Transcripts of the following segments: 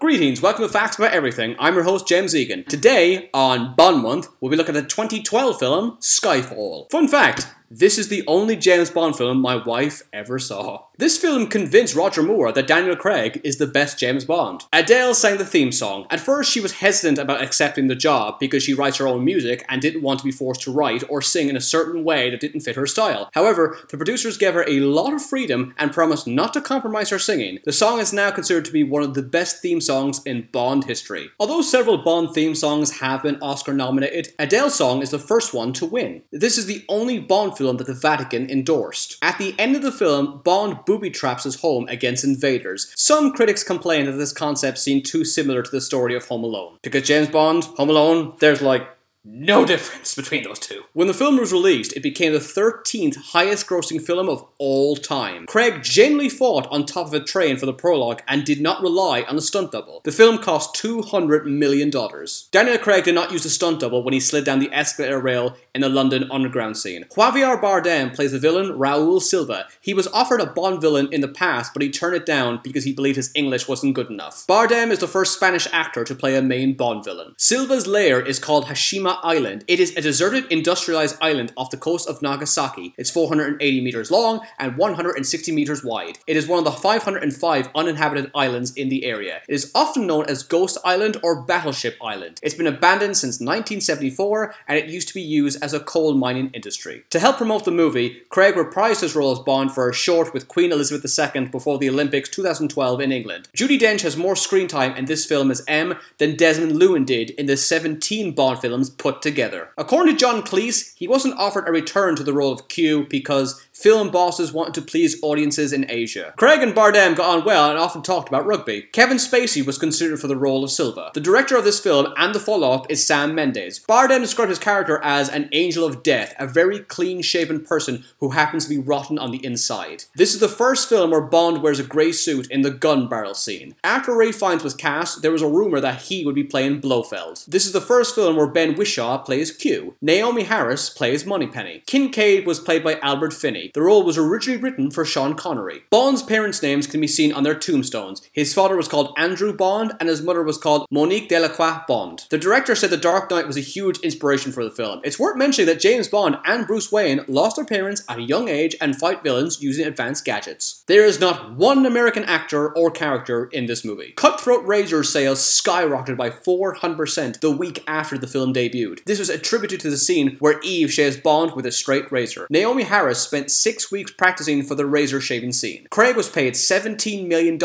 Greetings, welcome to Facts About Everything. I'm your host, James Egan. Today, on Bond Month, we'll be looking at the 2012 film, Skyfall. Fun fact, this is the only James Bond film my wife ever saw. This film convinced Roger Moore that Daniel Craig is the best James Bond. Adele sang the theme song. At first, she was hesitant about accepting the job because she writes her own music and didn't want to be forced to write or sing in a certain way that didn't fit her style. However, the producers gave her a lot of freedom and promised not to compromise her singing. The song is now considered to be one of the best theme songs in Bond history. Although several Bond theme songs have been Oscar nominated, Adele's song is the first one to win. This is the only Bond film that the Vatican endorsed. At the end of the film, Bond booby traps his home against invaders. Some critics complain that this concept seemed too similar to the story of Home Alone. Because James Bond, Home Alone, there's like no difference between those two. When the film was released, it became the 13th highest grossing film of all time. Craig genuinely fought on top of a train for the prologue and did not rely on a stunt double. The film cost $200 million. Daniel Craig did not use a stunt double when he slid down the escalator rail in the London underground scene. Javier Bardem plays the villain Raul Silva. He was offered a Bond villain in the past, but he turned it down because he believed his English wasn't good enough. Bardem is the first Spanish actor to play a main Bond villain. Silva's lair is called Hashima Island. It is a deserted industrialized island off the coast of Nagasaki. It's 480 meters long and 160 meters wide. It is one of the 505 uninhabited islands in the area. It is often known as Ghost Island or Battleship Island. It's been abandoned since 1974 and it used to be used as a coal mining industry. To help promote the movie, Craig reprised his role as Bond for a short with Queen Elizabeth II before the Olympics 2012 in England. Judi Dench has more screen time in this film as M than Desmond Llewellyn did in the 17 Bond films put together. According to John Cleese, he wasn't offered a return to the role of Q because film bosses wanted to please audiences in Asia. Craig and Bardem got on well and often talked about rugby. Kevin Spacey was considered for the role of Silva. The director of this film and the follow-up is Sam Mendes. Bardem described his character as an angel of death, a very clean-shaven person who happens to be rotten on the inside. This is the first film where Bond wears a grey suit in the gun barrel scene. After Ray Fiennes was cast, there was a rumour that he would be playing Blofeld. This is the first film where Ben Whishaw plays Q. Naomi Harris plays Moneypenny. Kincaid was played by Albert Finney. The role was originally written for Sean Connery. Bond's parents' names can be seen on their tombstones. His father was called Andrew Bond and his mother was called Monique Delacroix Bond. The director said The Dark Knight was a huge inspiration for the film. It's worth mentioning that James Bond and Bruce Wayne lost their parents at a young age and fight villains using advanced gadgets. There is not one American actor or character in this movie. Cutthroat Razor sales skyrocketed by 400% the week after the film debuted. This was attributed to the scene where Eve shaves Bond with a straight razor. Naomi Harris spent 6 weeks practicing for the razor shaving scene. Craig was paid $17 million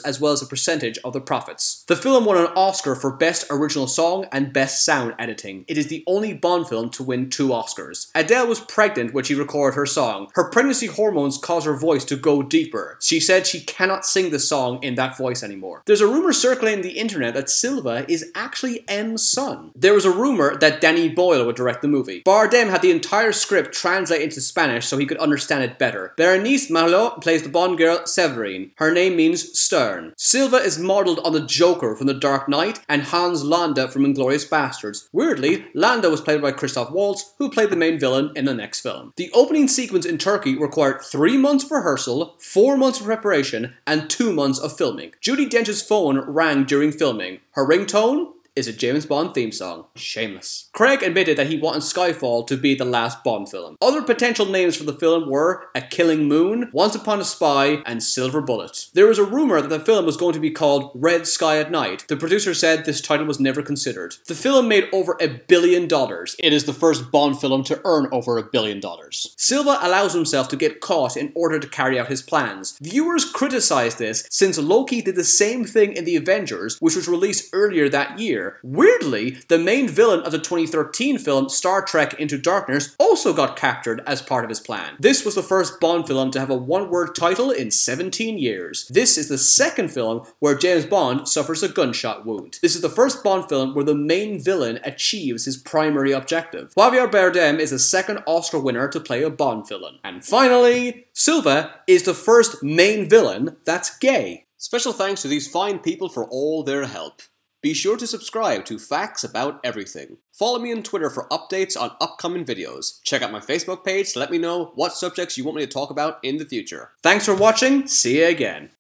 as well as a percentage of the profits. The film won an Oscar for Best Original Song and Best Sound Editing. It is the only Bond film to win 2 Oscars. Adele was pregnant when she recorded her song. Her pregnancy hormones caused her voice to go deeper. She said she cannot sing the song in that voice anymore. There's a rumor circulating the internet that Silva is actually M's son. There was a rumor that Danny Boyle would direct the movie. Bardem had the entire script translated into Spanish so he could understand it better. Berenice Marlot plays the Bond girl Severine. Her name means stern. Silva is modelled on the Joker from The Dark Knight and Hans Landa from Inglourious Basterds. Weirdly, Landa was played by Christoph Waltz, who played the main villain in the next film. The opening sequence in Turkey required 3 months of rehearsal, 4 months of preparation, and 2 months of filming. Judi Dench's phone rang during filming. Her ringtone is a James Bond theme song. Shameless. Craig admitted that he wanted Skyfall to be the last Bond film. Other potential names for the film were A Killing Moon, Once Upon a Spy, and Silver Bullet. There was a rumor that the film was going to be called Red Sky at Night. The producer said this title was never considered. The film made over $1 billion. It is the first Bond film to earn over $1 billion. Silva allows himself to get caught in order to carry out his plans. Viewers criticized this since Loki did the same thing in The Avengers, which was released earlier that year. Weirdly, the main villain of the 2013 film Star Trek Into Darkness also got captured as part of his plan. This was the first Bond film to have a one-word title in 17 years. This is the second film where James Bond suffers a gunshot wound. This is the first Bond film where the main villain achieves his primary objective. Javier Bardem is the second Oscar winner to play a Bond villain. And finally, Silva is the first main villain that's gay. Special thanks to these fine people for all their help. Be sure to subscribe to Facts About Everything. Follow me on Twitter for updates on upcoming videos. Check out my Facebook page to let me know what subjects you want me to talk about in the future. Thanks for watching, see you again.